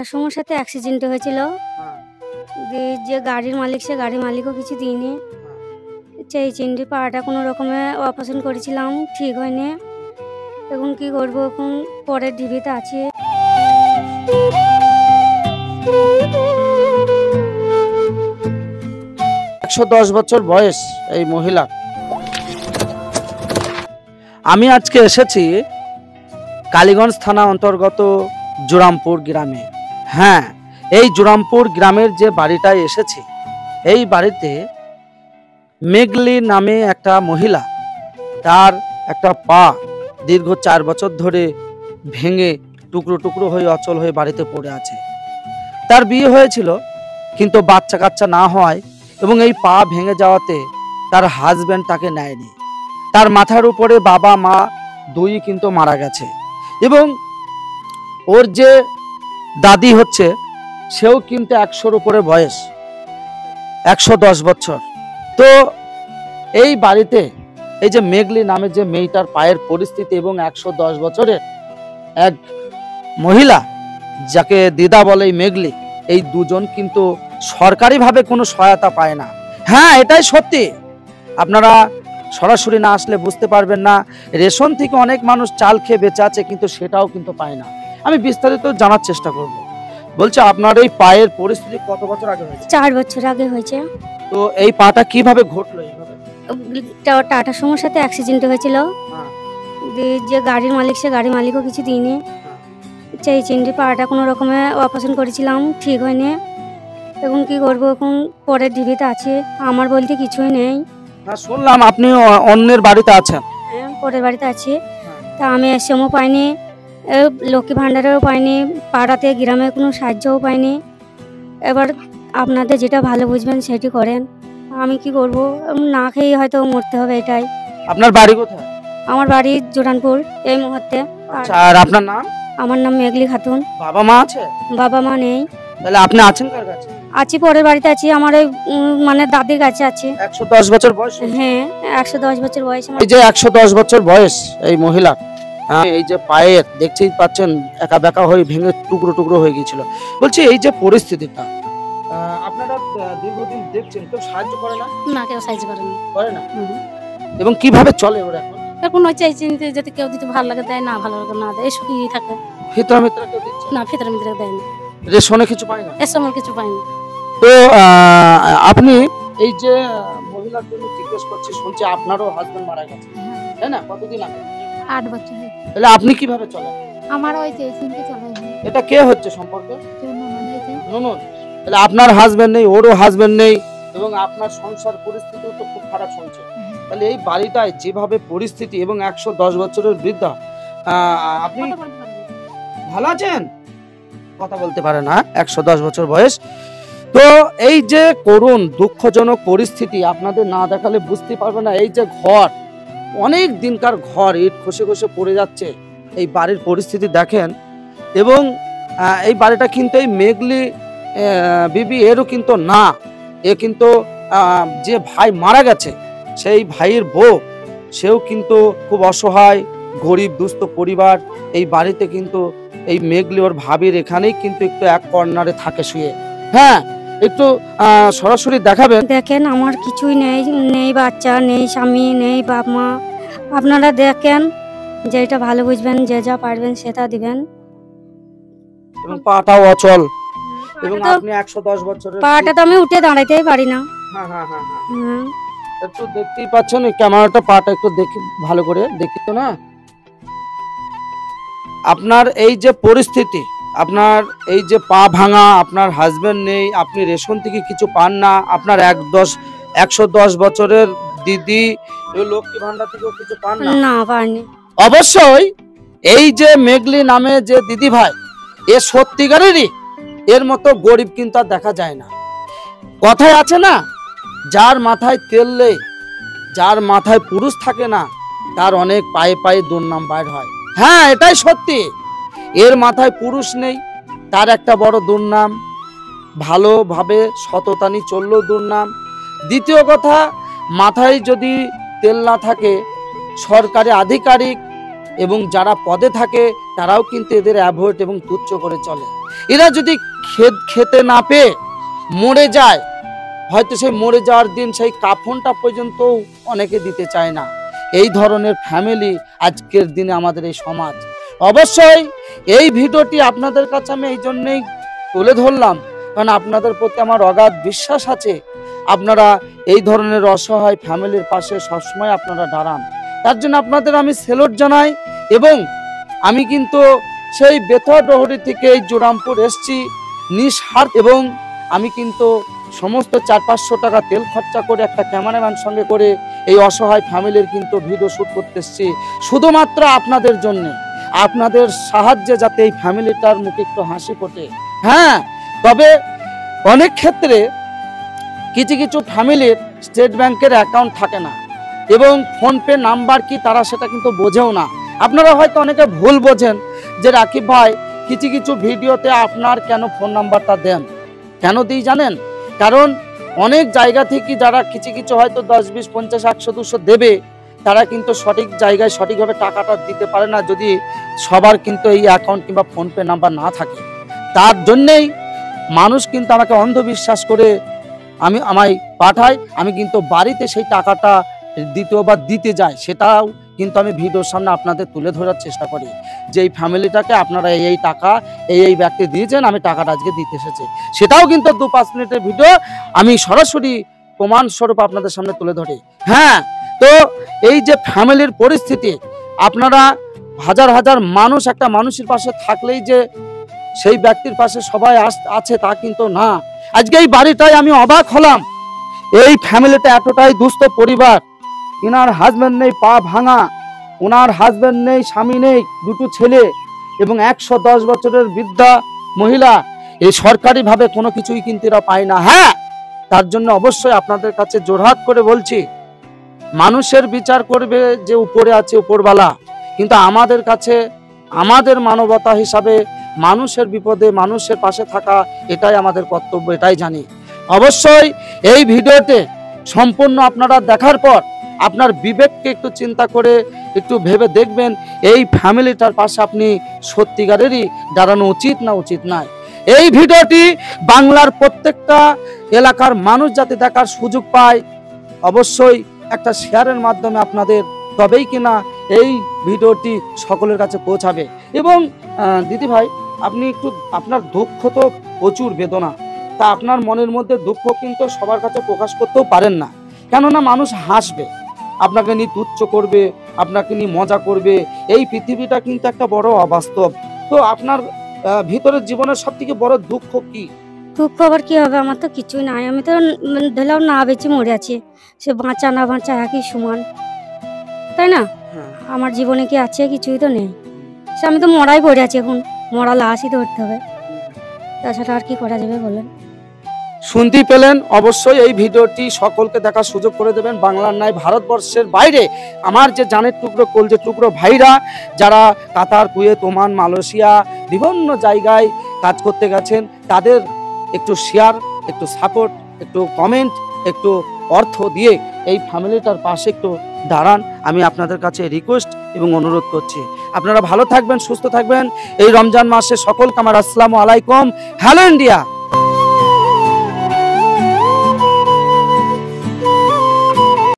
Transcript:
টাটার সময়ের সাথে অ্যাক্সিডেন্ট হয়েছিল। যে গাড়ির মালিক, সে গাড়ির মালিকও কিছু দিইনি। সেই চিংড়ি পাটা কোনো রকমে অপারেশন করেছিলাম, ঠিক হয়নি। এখন কি করবো, এখন পরের ঢিবিতে আছি। $110 বছর বয়স এই মহিলা। আমি আজকে এসেছি কালীগঞ্জ থানা অন্তর্গত জোরামপুর গ্রামে। হ্যাঁ, এই জোরামপুর গ্রামের যে বাড়িটায় এসেছি, এই বাড়িতে মেঘলি নামে একটা মহিলা, তার একটা পা দীর্ঘ 4 বছর ধরে ভেঙে টুকরো টুকরো হয়ে অচল হয়ে বাড়িতে পড়ে আছে। তার বিয়ে হয়েছিল, কিন্তু বাচ্চা কাচ্চা না হওয়ায় এবং এই পা ভেঙে যাওয়াতে তার হাজব্যান্ড তাকে নেয়নি। তার মাথার উপরে বাবা মা দুই কিন্তু মারা গেছে, এবং ওর যে দাদি হচ্ছে, সেও কিন্তু 100-র উপরে বয়স, 110 বছর। তো এই বাড়িতে এই যে মেঘলি নামে যে মেয়েটার পায়ের পরিস্থিতি এবং 110 বছরের এক মহিলা, যাকে দিদা বলে মেঘলি, এই দুজন কিন্তু সরকারিভাবে কোনো সহায়তা পায় না। হ্যাঁ, এটাই সত্যি। আপনারা সরাসরি না আসলে বুঝতে পারবেন না। রেশন থেকে অনেক মানুষ চাল খেয়ে বেঁচে আছে, কিন্তু সেটাও কিন্তু পায় না। আমি বিস্তারিত জানার চেষ্টা করব। বলছে আপনার এই পায়ের পরিস্থিতি কত বছর আগে হয়েছে? 4 বছর আগে হয়েছে। তো এই পাটা কিভাবে ঘটলো? এইভাবে টাটার সময়ের সাথে অ্যাক্সিডেন্ট হয়েছিল। যে গাড়ির মালিক, সে গাড়ির মালিকও কিছু দিইনি। সেই চিংড়ি পাটা কোনো রকমে অপারেশন করেছিলাম, ঠিক হয়নি। এখন কি করবো, এখন পরের ঢিবিতে আছি। আমার বলতে কিছুই নেই। হ্যাঁ, শুনলাম আপনি অন্যের বাড়িতে আছেন। হ্যাঁ, পরের বাড়িতে আছি। তা আমি এসএমও পাইনি, লক্ষ্মী ভাণ্ডারেও পাইনি, পাড়াতে গ্রামে কোনো সাহায্যও পাইনি। এবার আপনাদের যেটা ভালো বুঝবেন সেটি করেন। আমি কি করব, না খেয়ে হয়তো মরতে হবে, এটাই। আপনার বাড়ি কোথায়? আমার বাড়ি জোরানপুর এই মুহূর্তে। আচ্ছা, আর আপনার নাম? আমার নাম মেঘলি খাতুন। বাবা মা আছে? বাবা মা নেই। তাহলে আপনি আছেন কার কাছে? আছি পরের বাড়িতে আছি, আমার ওই মানে দাদির কাছে আছি। 110 বছর বয়স? হ্যাঁ, 110 বছর বয়স। এই যে 110 বছর বয়স এই মহিলা, এই যে পায়ের দেখতেই পাচ্ছেন একা বেকা হয়ে ভেঙে টুকরো টুকরো হয়ে গিয়েছিল। বলছি এই যে পরিস্থিতিটা আপনারা দীর্ঘদিন দেখছেন, কেউ সাহায্য করে না? না, কেউ সাহায্য করে না। এবং কিভাবে চলে ওরা এখন? এখন ওই চাইছি যদি কেউ দিতে ভালো লাগে দেয়, না ভালো লাগে না দেয়, শুকিয়ে থাকে। ফিতরা মিত্রা কেউ দিচ্ছে না, ফিতরা মিত্রা দেয় না, রেশনে কিছু পায় না, এর সময় কিছু পাই না। তো আপনি এই যে মহিলার জন্য জিজ্ঞেস করছি, শুনছি আপনারও হাজবেন্ড মারা গেছে, তাই না? কতদিন আগে? 8 বছর। তাহলে আপনি কিভাবে চলেন? আমার ওই চেয়ে চলে। এটা কে হচ্ছে সম্পর্কে? ননদ। তাহলে আপনার হাজবেন্ড নেই, ওরও হাজবেন্ড নেই, এবং আপনার সংসার পরিস্থিতিও তো খুব খারাপ শুনছে। তাহলে এই বাড়িটায় যেভাবে পরিস্থিতি এবং 110 বছরের বৃদ্ধা, আপনি ভালো আছেন? কথা বলতে পারে না, 110 বছর বয়স। তো এই যে করুণ দুঃখজনক পরিস্থিতি, আপনাদের না দেখালে বুঝতে পারবে না। এই যে ঘর, অনেক দিনকার ঘর, ইট খসে খসে পড়ে যাচ্ছে। এই বাড়ির পরিস্থিতি দেখেন। এবং এই বাড়িটা কিন্তু এই মেঘলি বিবি এরও কিন্তু না, এ কিন্তু যে ভাই মারা গেছে সেই ভাইয়ের বউ, সেও কিন্তু খুব অসহায়, গরিব দুস্থ পরিবার। এই বাড়িতে কিন্তু এই মেঘলি ওর ভাবির এখানেই কিন্তু একটু এক কর্নারে থাকে শুয়ে। হ্যাঁ, একটু সরাসরি দেখাবেন। দেখেন, আমার কিছুই নেই, নেই বাচ্চা, নেই স্বামী, নেই বাপ মা। আপনারা দেখেন, যেটা ভালো বুঝবেন, যে যা পারবেন সেটা দিবেন। এবং পাটাও অচল, এবং আপনি 110 বছরের পাটা তো আমি উঠে দাঁড়াইতেই পারি না। হ্যাঁ হ্যাঁ হ্যাঁ হ্যাঁ, একটু দেখতেই পাচ্ছেন এই ক্যামেরাটা, পাটা একটু দেখি ভালো করে, দেখি তো না। আপনার এই যে পরিস্থিতি, আপনার এই যে পা ভাঙা, আপনার হাজবেন্ড নেই, আপনি রেশন থেকে কিছু পান না, আপনার 110 বছরের দিদি লক্ষ্মী ভান্ডার থেকেও কিছু পান না? না, পারিনি। অবশ্যই এই যে মেঘলি নামে যে দিদি ভাই, এ সত্যিকারেরই, এর মতো গরিব কিন্তু আর দেখা যায় না। কথায় আছে না, যার মাথায় তেল নেই, যার মাথায় পুরুষ থাকে না, তার অনেক পায়ে পায়ে দুর্নাম বাইর হয়। হ্যাঁ, এটাই সত্যি। এর মাথায় পুরুষ নেই, তার একটা বড় দুর্নাম। ভালোভাবে সততানি চললেও দুর্নাম। দ্বিতীয় কথা, মাথায় যদি তেল না থাকে, সরকারি আধিকারিক এবং যারা পদে থাকে তারাও কিন্তু এদের অ্যাভয়েড এবং তুচ্ছ করে চলে। এরা যদি খেতে না পেয়ে মরে যায়, হয়তো সেই মরে যাওয়ার দিন সেই কাফনটা পর্যন্ত অনেকে দিতে চায় না। এই ধরনের ফ্যামিলি আজকের দিনে আমাদের এই সমাজ। অবশ্যই এই ভিডিওটি আপনাদের কাছে আমি এই জন্যেই তুলে ধরলাম, কারণ আপনাদের প্রতি আমার অগাধ বিশ্বাস আছে আপনারা এই ধরনের অসহায় ফ্যামিলির পাশে সবসময় আপনারা দাঁড়ান। তার জন্য আপনাদের আমি সেলুট জানাই। এবং আমি কিন্তু সেই বেথুয়া ডহরি থেকে এই জোরামপুর এসছি নিঃস্বার্থ, এবং আমি কিন্তু সমস্ত 400-500 টাকা তেল খরচা করে একটা ক্যামেরাম্যান সঙ্গে করে এই অসহায় ফ্যামিলির কিন্তু ভিডিও শ্যুট করতে এসছি শুধুমাত্র আপনাদের জন্য, আপনাদের সাহায্যে যাতে এই ফ্যামিলিটার মুখে একটু হাসি ফোটে। হ্যাঁ, তবে অনেক ক্ষেত্রে কিছু কিছু ফ্যামিলির স্টেট ব্যাংকের অ্যাকাউন্ট থাকে না এবং ফোনপে নাম্বার কি তারা সেটা কিন্তু বোঝেও না। আপনারা হয়তো অনেকে ভুল বোঝেন যে রাকিব ভাই কিছু কিছু ভিডিওতে আপনার কেন ফোন নাম্বারটা দেন। কেন দিই জানেন? কারণ অনেক জায়গা থেকে যারা কিছু কিছু হয়তো 10, 20, 50, 100, 200 দেবে, তারা কিন্তু সঠিক জায়গায় সঠিকভাবে টাকাটা দিতে পারে না যদি সবার কিন্তু এই অ্যাকাউন্ট কিংবা ফোনপে নাম্বার না থাকে। তার জন্যেই মানুষ কিন্তু আমাকে অন্ধবিশ্বাস করে আমায় পাঠায়, আমি কিন্তু বাড়িতে সেই টাকাটা দ্বিতীয়বার দিতে যাই, সেটাও কিন্তু আমি ভিডিওর সামনে আপনাদের তুলে ধরার চেষ্টা করি যে এই ফ্যামিলিটাকে আপনারা এই টাকা এই ব্যক্তি দিয়েছেন, আমি টাকাটা আজকে দিতে এসেছি। সেটাও কিন্তু 2-5 মিনিটের ভিডিও আমি সরাসরি প্রমাণস্বরূপ আপনাদের সামনে তুলে ধরি। হ্যাঁ, তো এই যে ফ্যামিলির পরিস্থিতি, আপনারা হাজার হাজার মানুষ একটা মানুষের পাশে থাকলেই যে সেই ব্যক্তির পাশে সবাই আছে তা কিন্তু না। আজকে এই বাড়িটাই আমি অবাক হলাম, এই ফ্যামিলিটা এতটাই দুস্থ পরিবার, ইনার হাজব্যান্ড নেই, পা ভাঙা, ওনার হাজব্যান্ড নেই, স্বামী নেই, দুটো ছেলে এবং 110 বছরের বৃদ্ধা মহিলা। এই সরকারিভাবে কোনো কিছুই কিন্তু এরা পায় না। হ্যাঁ, তার জন্য অবশ্যই আপনাদের কাছে জোরহাত করে বলছি, মানুষের বিচার করবে যে উপরে আছে উপরওয়ালা, কিন্তু আমাদের কাছে আমাদের মানবতা হিসাবে মানুষের বিপদে মানুষের পাশে থাকা এটাই আমাদের কর্তব্য, এটাই জানি। অবশ্যই এই ভিডিওতে সম্পূর্ণ আপনারা দেখার পর আপনার বিবেককে একটু চিন্তা করে একটু ভেবে দেখবেন এই ফ্যামিলিটার পাশে আপনি সত্যিকারেরই দাঁড়ানো উচিত না উচিত নয়। এই ভিডিওটি বাংলার প্রত্যেকটা এলাকার মানুষ যাতে দেখার সুযোগ পায়, অবশ্যই একটা শেয়ারের মাধ্যমে আপনাদের, তবেই কিনা এই ভিডিওটি সকলের কাছে পৌঁছাবে। এবং দিদি ভাই, আপনি একটু, আপনার দুঃখ তো প্রচুর বেদনা, তা আপনার মনের মধ্যে দুঃখ কিন্তু সবার কাছে প্রকাশ করতেও পারেন না, কেননা মানুষ হাসবে, আপনাকে নিয়ে তুচ্ছ করবে, আপনাকে নিয়ে মজা করবে। এই পৃথিবীটা কিন্তু একটা বড় অবাস্তব। তো আপনার ভিতরের জীবনের সব থেকে বড় দুঃখ কি? দুঃখ আবার কি হবে? আমার তো কিছুই নাই, আমি তো ধরলাম না বেঁচে মরে আছি, সে বাঁচা না বাঁচা একই সমান, তাই না? আমার জীবনে কি আছে? কিছুই তো নেই, সে আমি তো মরাই পড়ে আছি, এখন মরা লাশই ধরতে হবে, তাছাড়া আর কি করা যাবে বলেন? শুনতে পেলেন, অবশ্যই এই ভিডিওটি সকলকে দেখার সুযোগ করে দেবেন। বাংলার নয়, ভারতবর্ষের বাইরে আমার যে জানের টুকরো কলজের টুকরো ভাইরা যারা কাতার, কুয়েত, ওমান, মালয়েশিয়া বিভিন্ন জায়গায় কাজ করতে গেছেন, তাদের একটু শেয়ার, একটু সাপোর্ট, একটু কমেন্ট, একটু অর্থ দিয়ে এই ফ্যামিলিটার পাশে একটু দাঁড়ান, আমি আপনাদের কাছে রিকোয়েস্ট এবং অনুরোধ করছি। আপনারা ভালো থাকবেন, সুস্থ থাকবেন। এই রমজান মাসে সকলকে আমার আসসালামু আলাইকুম। Hello India.